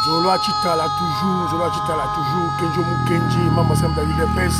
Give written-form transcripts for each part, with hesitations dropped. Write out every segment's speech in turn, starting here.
Zolo Chitala toujours, Kenjo Mukenji, Maman Sam David Lepes.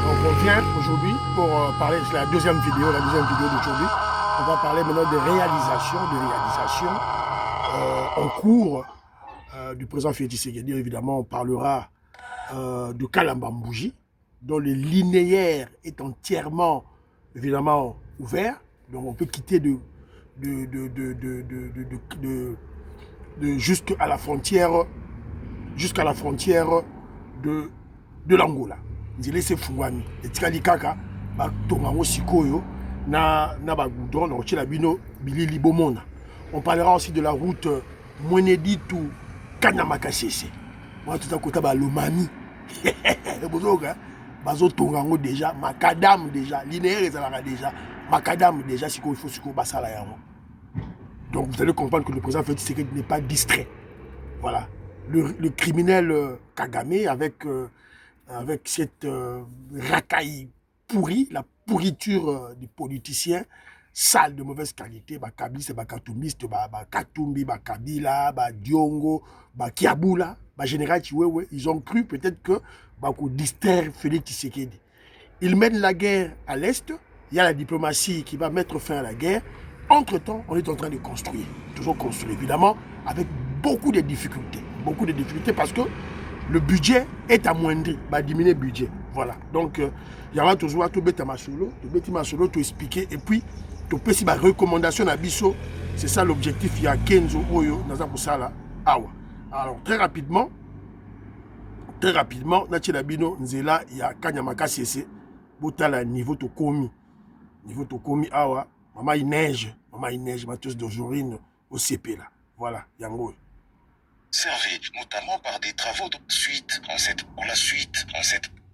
Donc on vient aujourd'hui pour parler, c'est la deuxième vidéo d'aujourd'hui. On va parler maintenant des réalisations en cours du président Félix Tshisekedi. Évidemment, on parlera de Kalamba Mbouji, dont le linéaire est entièrement, évidemment, ouvert. Donc on peut quitter jusqu'à la frontière de l'Angola. Nzele se fungwami etikali kaka batongango sikoyo na bagoudron na otila bino bilili bomona. On parlera aussi de la route Mweneditu Kanyamakasese. Moi tout à côté ba Lomami. Bozoga bazo tongango déjà makadam déjà linéaire ezalaka déjà makadam déjà sikoyo il faut sikoyo basala yango. Donc vous allez comprendre que le président Félix Tshisekedi n'est pas distrait. Voilà. Le criminel Kagame avec cette racaille pourrie, la pourriture des politiciens, sale de mauvaise qualité, Kabis, Katumbiste, Katumbi, Kabila, Diongo, Kiabula, Général Chiwewe, ils ont cru peut-être que distraire Félix Tshisekedi. Ils mènent la guerre à l'Est, il y a la diplomatie qui va mettre fin à la guerre. Entre-temps, on est en train de construire, toujours construire, évidemment, avec beaucoup de difficultés parce que le budget est amoindri, va diminuer le budget. Voilà. Donc, il y aura toujours tout bête à solo, tout expliquer, et puis, tout petit ma recommandation à Bisso, c'est ça l'objectif, il y a Kenzo Oyo, Nazabusala, Awa. Alors, très rapidement, Nachilabino, Nzela, il y a Kanyamaka CC, Botala, niveau Tokomi, Awa. Maman il neige, ma tous d'aujourd'hui au CP là. Voilà, Yango. Servi notamment par des travaux de suite en cette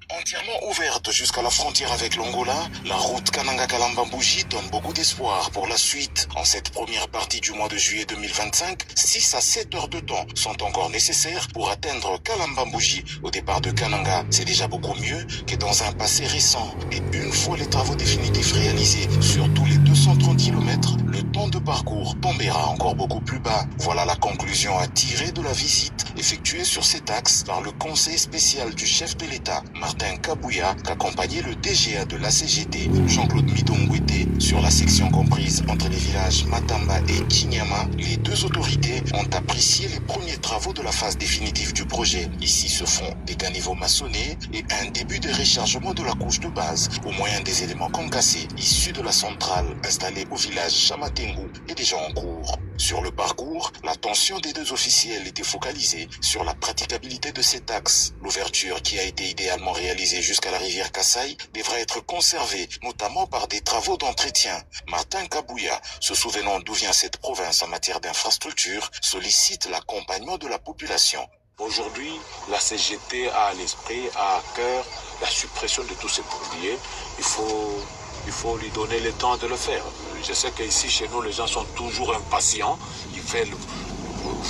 entièrement ouverte jusqu'à la frontière avec l'Angola, la route Kananga-Kalamba-Mbouji donne beaucoup d'espoir pour la suite. En cette première partie du mois de juillet 2025, 6 à 7 heures de temps sont encore nécessaires pour atteindre Kalamba-Mbouji. Au départ de Kananga, c'est déjà beaucoup mieux que dans un passé récent. Et une fois les travaux définitifs réalisés sur tous les 230 km, le temps de parcours tombera encore beaucoup plus bas. Voilà la conclusion à tirer de la visite effectuée sur cet axe par le conseil spécial du chef de l'État, Martin Kabouya, qu'accompagnait le DGA de la CGT, Jean-Claude Midongwete. Sur la section comprise entre les villages Matamba et Kinyama, les deux autorités ont apprécié les premiers travaux de la phase définitive du projet. Ici se font des caniveaux maçonnés et un début de rechargement de la couche de base au moyen des éléments concassés issus de la centrale installée au village Chamatengu est déjà en cours. Sur le parcours, l'attention des deux officiels était focalisée sur la praticabilité de cet axe. L'ouverture qui a été idéalement réalisée jusqu'à la rivière Kassai devra être conservée, notamment par des travaux d'entretien. Martin Kabouya, se souvenant d'où vient cette province en matière d'infrastructure, sollicite l'accompagnement de la population. Aujourd'hui, la CGT a à l'esprit, a à cœur la suppression de tous ces pourriers. Il faut lui donner le temps de le faire. Je sais qu'ici, chez nous, les gens sont toujours impatients. Ils veulent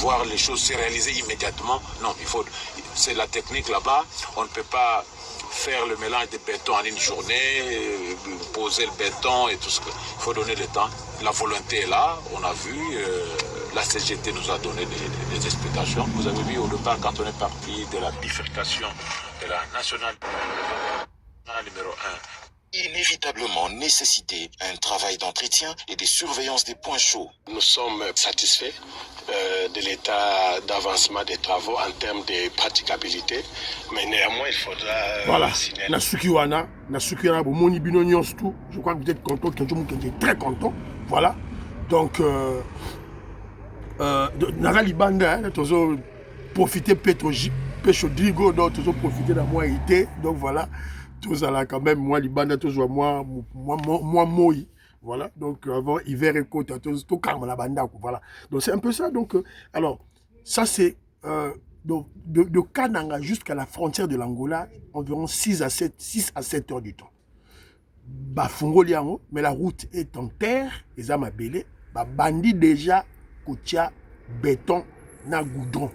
voir les choses se réaliser immédiatement. Non, c'est la technique là-bas. On ne peut pas faire le mélange de béton en une journée, poser le béton et tout ce que... Il faut donner le temps. La volonté est là, on a vu. La CGT nous a donné des explications. Vous avez vu au départ, quand on est parti de la bifurcation de la nationale numéro 1, inévitablement nécessiter un travail d'entretien et de surveillance des points chauds. Nous sommes satisfaits de l'état d'avancement des travaux en termes de praticabilité, mais néanmoins il faudra voilà. Je crois que vous êtes content, Kenjo est très content. Voilà. Donc Nazali Banda, toujours profiter Péchodrigo, donc toujours profiter de la moitié. Donc voilà. Tout ça là quand même, moi, Libanda, toujours moi, moi, voilà. Donc avant, hiver et côte, tout calme la banda, voilà. Donc c'est un peu ça. Donc, alors, ça c'est de Kananga jusqu'à la frontière de l'Angola, environ 6 à 7 heures du temps. Fongoliango, mais la route est en terre, les âmes belé, bandi déjà, kotia, béton, na goudron.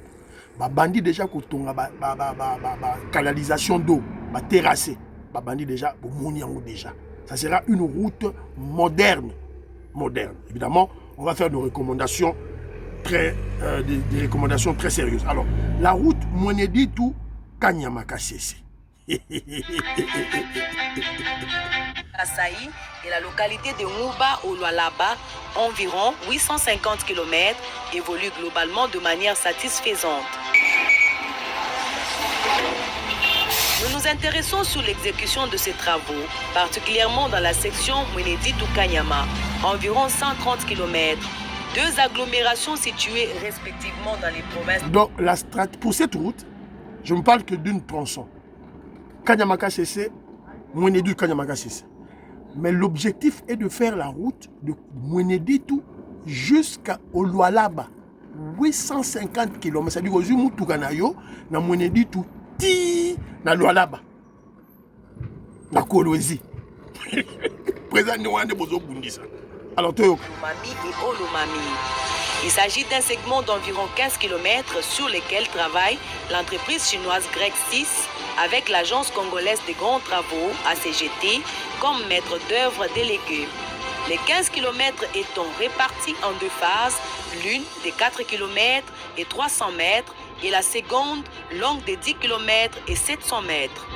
Bandi déjà, kotonga, canalisation d'eau, terrassé. Bandi déjà, déjà. Ça sera une route moderne. Évidemment, on va faire nos recommandations très, des recommandations très sérieuses. Alors, la route Mweneditu Kanyamakasese. Asaï et la localité de Mouba au Lualaba, environ 850 km, évolue globalement de manière satisfaisante. Nous nous intéressons sur l'exécution de ces travaux, particulièrement dans la section Mweneditu-Kanyama, environ 130 km, deux agglomérations situées respectivement dans les provinces. Donc, pour cette route, je ne parle que d'une tronçon. Kanyamakasese, Mweneditu-Kanyamakasese. Mais l'objectif est de faire la route de Mweneditu jusqu'au Lualaba. 850 km. C'est-à-dire que Moutou Kanayo, na Mweneditu, na Lualaba. Na Kolwezi. Présent Nwande Bozo Bundisa. Alors, Toyo. Lomami et Olomami. Il s'agit d'un segment d'environ 15 km sur lequel travaille l'entreprise chinoise Grec 6 avec l'agence congolaise des grands travaux, ACGT, comme maître d'œuvre délégué. Les 15 km étant répartis en deux phases, l'une de 4 km et 300 mètres et la seconde longue de 10 km et 700 mètres.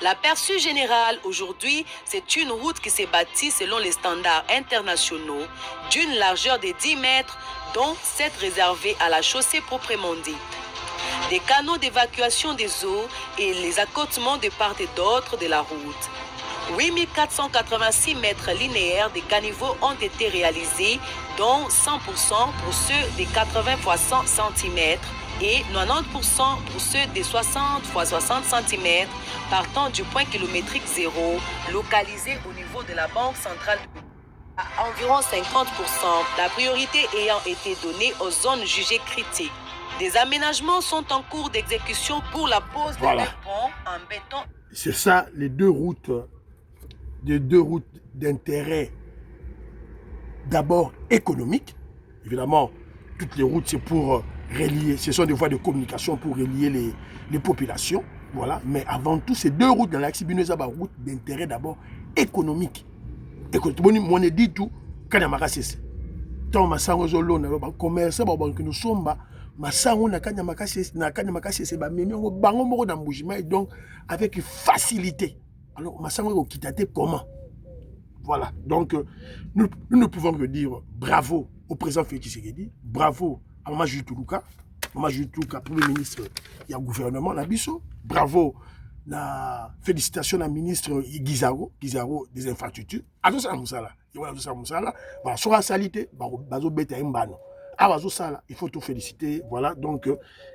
L'aperçu général aujourd'hui, c'est une route qui s'est bâtie selon les standards internationaux d'une largeur de 10 mètres, dont 7 réservés à la chaussée proprement dite. Des canaux d'évacuation des eaux et les accotements de part et d'autre de la route. 8486 mètres linéaires de caniveaux ont été réalisés, dont 100% pour ceux de 80 x 100 cm et 90% pour ceux de 60 x 60 cm partant du point kilométrique zéro, localisé au niveau de la Banque centrale à environ 50%, la priorité ayant été donnée aux zones jugées critiques. Des aménagements sont en cours d'exécution pour la pose de deux ponts en béton. C'est ça, les deux routes d'intérêt d'abord économique. Évidemment, toutes les routes, c'est pour relier, ce sont des voies de communication pour relier les populations. Voilà. Mais avant tout, ces deux routes dans l'axe Binoza, route d'intérêt d'abord économique. On est dit tout, Kanyamakasese. Tant ma sango zolo na ba commerce ba banque nous somba ma sango na Kanyamakasese ba memi ngo bango moko na Mbujima donc avec facilité. Alors ma sango kitate comment? Voilà. Donc nous ne pouvons que dire bravo au président Félix Tshisekedi, bravo à Maman Jules Toulouka, premier ministre et au gouvernement la biso, bravo. La félicitation à ministre Guizaro des infrastructures. Azo sala musala. Voilà, sur la salité, bazo beta mbano. Azo sala, il faut tout féliciter. Voilà, donc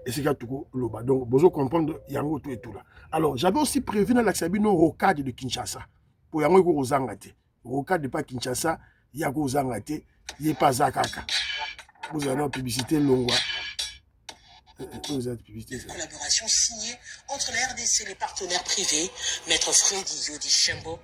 et c'est tout loba. Donc bozo comprendre yango tout et tout là. Alors, j'avais aussi prévu dans l'axabino rocade de Kinshasa. Pour yango ko zangate. Rocade de pas Kinshasa, yako zangate, yé pas zakaka. Vous avez une publicité longue. Collaboration signée entre la RDC et les partenaires privés, Maître Freddy Yodi Chembo.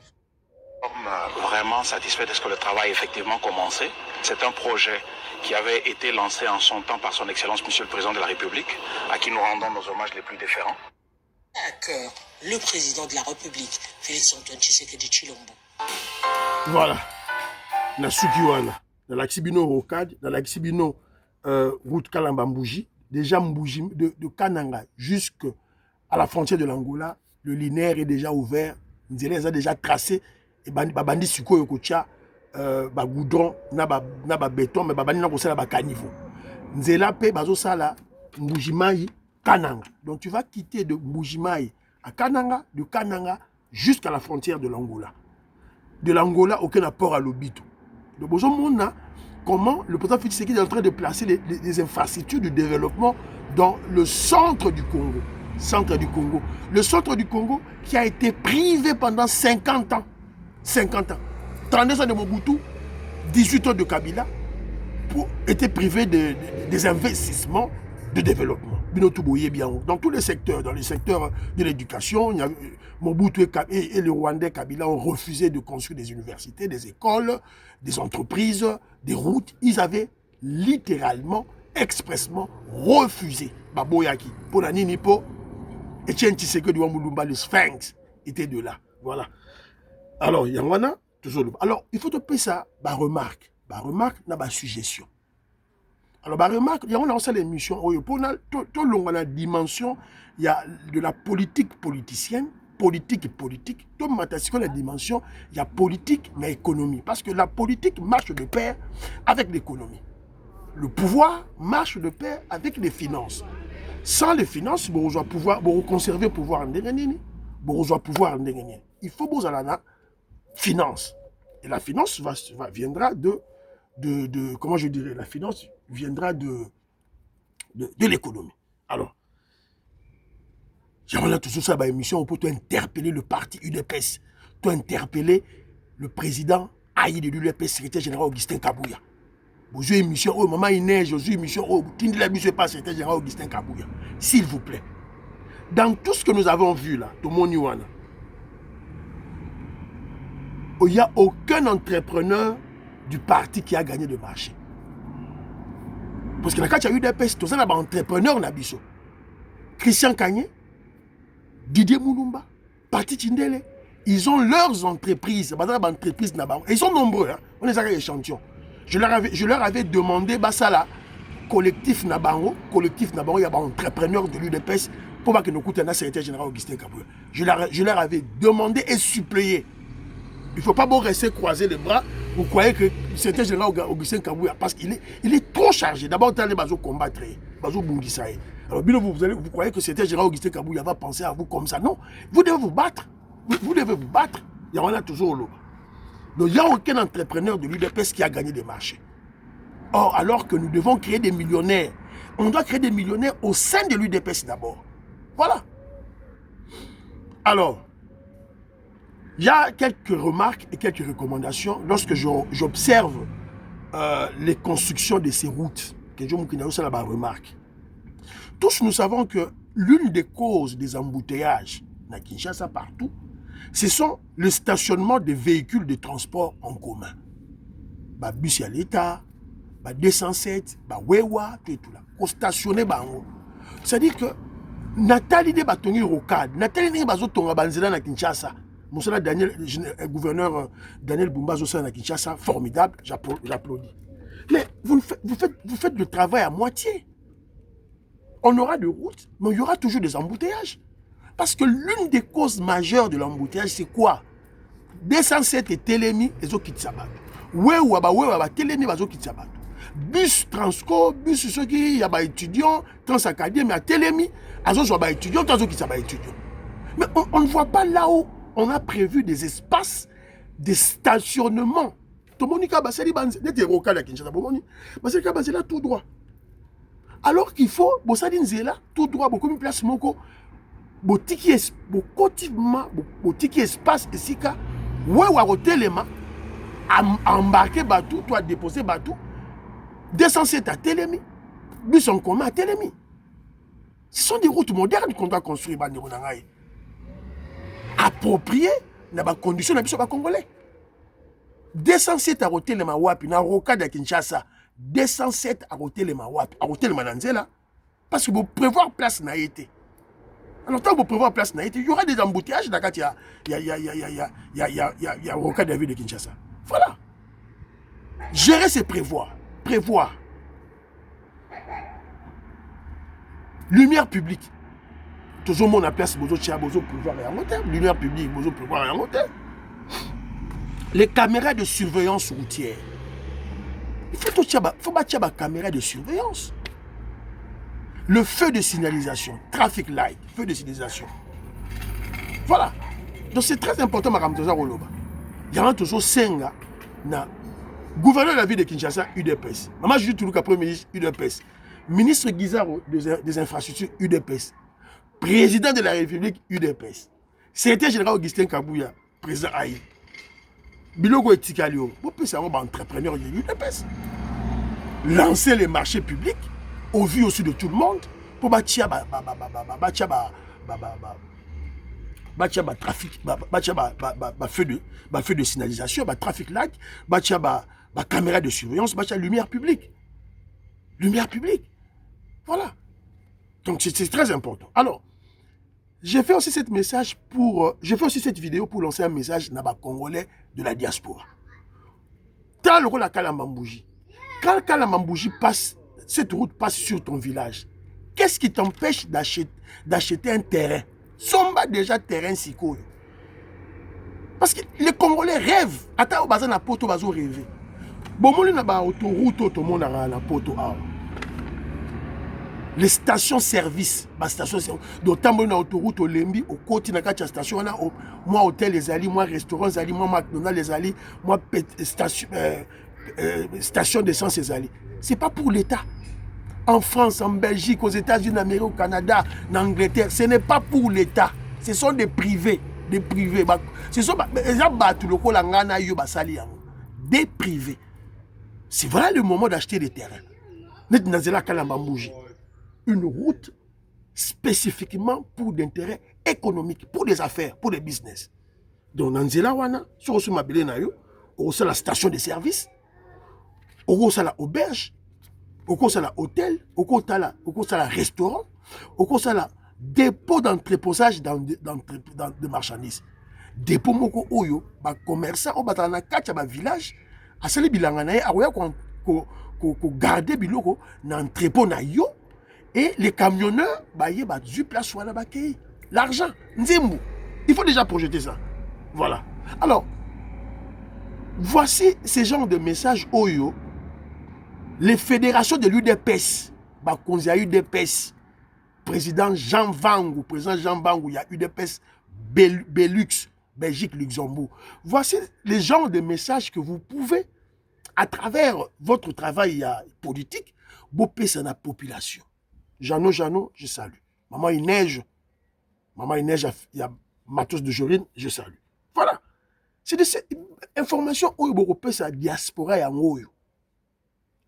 Vraiment satisfait de ce que le travail a effectivement commencé. C'est un projet qui avait été lancé en son temps par son Excellence Monsieur le Président de la République, à qui nous rendons nos hommages les plus déférents. À cœur, le Président de la République, Félix Antoine Tshisekedi Tshilombo. Voilà. Na Sukiwana, dans l'Axibino Rocade, dans l'Axibino route Kalambambouji, déjà de Kananga jusqu'à la frontière de l'Angola, le linéaire est déjà ouvert. Nzela a déjà tracé. Et bandi suko yokocha goudron na béton mais bandi na kosala caniveau. Nzela pe bazo sala Mbujimai Kananga. Donc tu vas quitter de Mbujimai à Kananga, de Kananga jusqu'à la frontière de l'Angola. De l'Angola aucun apport à l'Obito. Donc bonjour mon comment le président Félix Tshisekedi est en train de placer des infrastructures de développement dans le centre du Congo. Le centre du Congo qui a été privé pendant 50 ans. 32 ans de Mobutu, 18 ans de Kabila, était privé des investissements de développement. Dans tous les secteurs, dans les secteurs de l'éducation, Mobutu et le Rwandais Kabila ont refusé de construire des universités, des écoles, des entreprises, des routes. Ils avaient littéralement expressement refusé. Baboyaki. Pour la Ninipo, Etienne Tshisekedi Wamulumba, le Sphinx, était de là. Voilà. Alors, il y en a toujours. Alors, il faut te payer ça, remarque. Remarque, n'a pas suggestion. Alors, remarque, il y a aussi l'émission, pour la dimension, il y a de la politique politicienne, politique et politique. Tout la dimension, il y a politique, mais économie. Parce que la politique marche de pair avec l'économie. Le pouvoir marche de pair avec les finances. Sans les finances, vous allez conserver le pouvoir en dégané. Il faut que vous ayez la finance. Et la finance viendra de comment je dirais, la finance viendra de l'économie. Alors, j'aimerais toujours ça, émission pour interpeller le parti UDPS, pour interpeller le président Aïe de l'UDPS, secrétaire général Augustin Kabouya. Vous avez une émission, oh maman il neige, vous avez une émission, oh, qui ne la mission pas secrétaire général Augustin Kabouya. S'il vous plaît. Dans tout ce que nous avons vu là, tout le monde il n'y a aucun entrepreneur du parti qui a gagné le marché. Parce que quand il y a eu des pestes, tous les entrepreneurs, Christian Kanye, Didier Moulumba, Parti Tindele, ils ont leurs entreprises. Ils sont nombreux, hein? On les a échantillons. Je leur avais demandé, collectif Nabango, il y a des entrepreneurs de l'UDPS pour que nous coûte un secrétaire général Augustin Kabouya. Je leur avais demandé et suppléé. Il ne faut pas rester croiser les bras. Vous croyez que c'était général Augustin Kabouya parce qu'il est trop chargé. D'abord, il va combattre. Alors, vous croyez que c'était général Augustin Kabouya va penser à vous comme ça. Non, vous devez vous battre. Vous devez vous battre. Il y en a toujours là. Donc, il n'y a aucun entrepreneur de l'UDPS qui a gagné des marchés. Or, alors que nous devons créer des millionnaires, on doit créer des millionnaires au sein de l'UDPS d'abord. Voilà. Alors, il y a quelques remarques et quelques recommandations lorsque j'observe les constructions de ces routes. Que je me remarque. Tous nous savons que l'une des causes des embouteillages à Kinshasa partout, ce sont le stationnement des véhicules de transport en commun. Bus à l'État, 207, Wewa, tout là. Stationner c'est-à-dire que Nathalie de Batongi Rocade, Nathalie de Bazotonga Banzela na Kinshasa. Moussala gouverneur Daniel Bumba Zosa na Kinshasa, formidable, j'applaudis. Mais vous faites le travail à moitié. On aura des routes, mais il y aura toujours des embouteillages. Parce que l'une des causes majeures de l'embouteillage, c'est quoi? 207 et Télémi, les autres qui s'abattent. Wewa, Télémi, les autres qui s'abattent. Bus Transco, bus ceux qui y a étudiants, Transacadie, mais à Télémi, les autres étudiants, les autres qui s'abattent étudiants. Mais on ne voit pas là où on a prévu des espaces de stationnement. Tout le monde dit là tout droit. Alors qu'il faut, tout droit, beaucoup de place, botiki espace ici, ouais, embarquer bateau, toi déposer bateau, 207 à Télémi, bus en commun à Télémi. Ce sont des routes modernes qu'on doit construire, appropriées dans les conditions de la Congolais. 207 à Téléma Wapi, na Rocade à Kinshasa, 207 à Téléma Wapi, à Téléma Nanzela, parce que vous prévoir place n'a été. Alors, tant que vous prévoyez place, il y aura des embouteillages dans il y a Rocade de la ville de Kinshasa. Voilà. Gérer, c'est prévoir. Prévoir. Lumière publique. Toujours mon place, vous pouvoir et en hauteur. Lumière publique, vous pouvoir et en hauteur. Les caméras de surveillance routière. Il faut bâtir des caméras de surveillance. Le feu de signalisation, traffic light, feu de signalisation. Voilà. Donc c'est très important, Mme Toza Roloba. Il y a toujours 5 gars, gouverneur de la ville de Kinshasa, UDPS. Maman Julie Toulouka, premier ministre, UDPS. Ministre Guizaro des infrastructures, UDPS. Président de la République, UDPS. Secrétaire général Augustin Kabouya, président Aïe. Bilogo et Tikalio, vous pouvez savoir entrepreneur de l'UDPS. Lancer les marchés publics au vu aussi de tout le monde pour bâtir trafic, feu de signalisation, trafic light, caméra de surveillance, lumière publique. lumière publique. Voilà. Donc c'est très important. Alors, j'ai fait aussi cette vidéo pour lancer un message à Congolais de la diaspora. Dans le rôle à Kalambambouji, quand Kalambambouji passe, cette route passe sur ton village, qu'est-ce qui t'empêche d'acheter un terrain? Somba déjà terrain siko. Parce que les Congolais rêvent. Attends, au bazar na poto bazo rêver. Bon, moi na ba autoroute tout le monde na la poto a. Les stations-service, d'autant que na autoroute au Lembi, au côté de la station, moi hôtel les alliés, moi restaurant les alliés, moi McDonald's les alliés, moi station d'essence les alliés. Ce n'est pas pour l'État. En France, en Belgique, aux États-Unis, en Amérique, au Canada, en Angleterre, ce n'est pas pour l'État. Ce sont des privés. Des privés. Ce sont des privés. C'est voilà le moment d'acheter des terrains. Une route spécifiquement pour d'intérêt économique, pour des affaires, pour des business. Donc, dans Nzela wana, sur la station de service, sur la auberge, sur la hôtel, sur la restaurant, sur la dépôt d'entreposage de marchandises. Dépôt moko oyo, ba commerçant, on va na kacha ba village, à sali bilanga na ye, aroya ko garder biloko na entrepôt na yo. Et les camionneurs, l'argent, il faut déjà projeter ça. Voilà. Alors, voici ces genres de messages Oyo. Les fédérations de l'UDPS, il y a UDPS, président Jean Vangou, il y a UDPS Belux, Belgique, Luxembourg. Voici les genres de messages que vous pouvez, à travers votre travail politique, vous passer à la population. Jeannot, je salue. Maman, il neige, il y a Matos de Jorine, je salue. Voilà. C'est de cette information où vous pouvez la diaspora et en haut.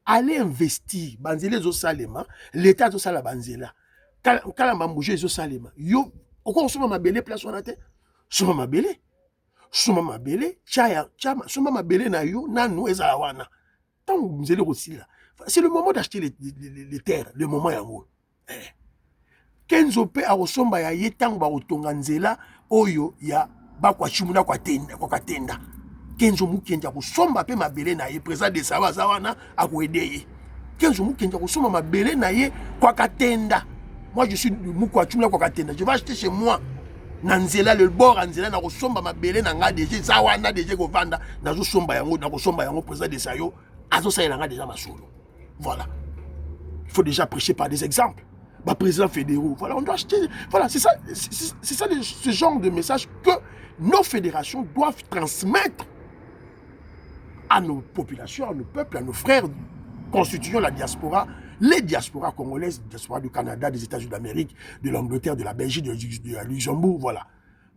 Allez investir. Banzele zo salema, l'État zo sala banzela. Kala mambouje zo salema. Yo, oko soma mabele place wana te. Soma mabele. Soma mabele, soma mabele na yo, nanu eza wana. Tant vous allez aussi là. C'est le moment d'acheter les terres, le moment en haut. Kenzo pe arosomba ya yetang ba otonga nzela oyo ya ba kwa chimuna kwa tenda. Kenzo mukenja kosomba pe mabele na ye président de sawa zawana akoedeye. Kenzo mukenja kosomba mabele na ye kwa katenda. Moi je suis mukwa chimuna kwa katenda. Je vais acheter chez moi. Na nzela le bord nzela na kosomba mabele na nga deje zawana deje ko vanda na zo somba yango na kosomba yango président de sayo azo sa nga déjà masolo. Voilà. Il faut déjà prêcher par des exemples. Bah, président fédéraux, voilà, on doit acheter. Voilà, c'est ça ce genre de message que nos fédérations doivent transmettre à nos populations, à nos peuples, à nos frères constituant la diaspora, les diasporas congolaises, diaspora du Canada, des États-Unis d'Amérique, de l'Angleterre, de la Belgique, de la Luxembourg, voilà.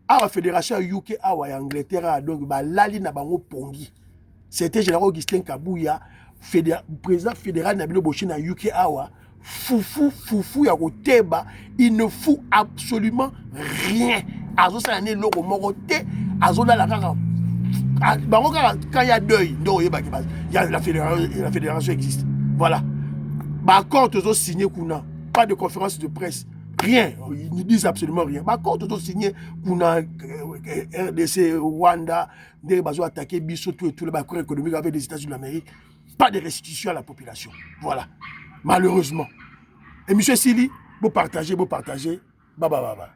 À la fédération UK, à l'Angleterre, donc, bah, lali na bango pongi. C'était général Augustin Kabouya, président fédéral Nabilo Bochina UK Awa, foufou ya koteba, il ne fout absolument rien. Azo sa né loko moroté, azo la kaka. Quand il y a deuil, la fédération existe. Voilà. Par contre, ils ont signé Kuna. Pas de conférence de presse. Rien. Ils ne disent absolument rien. Par contre, ils ont signé Kuna, RDC, Rwanda, ils ont attaqué Bissot, tout le background économique avec les États-Unis d'Amérique. Pas de restitution à la population. Voilà. Malheureusement. Et M. Sili, vous partagez. Bye.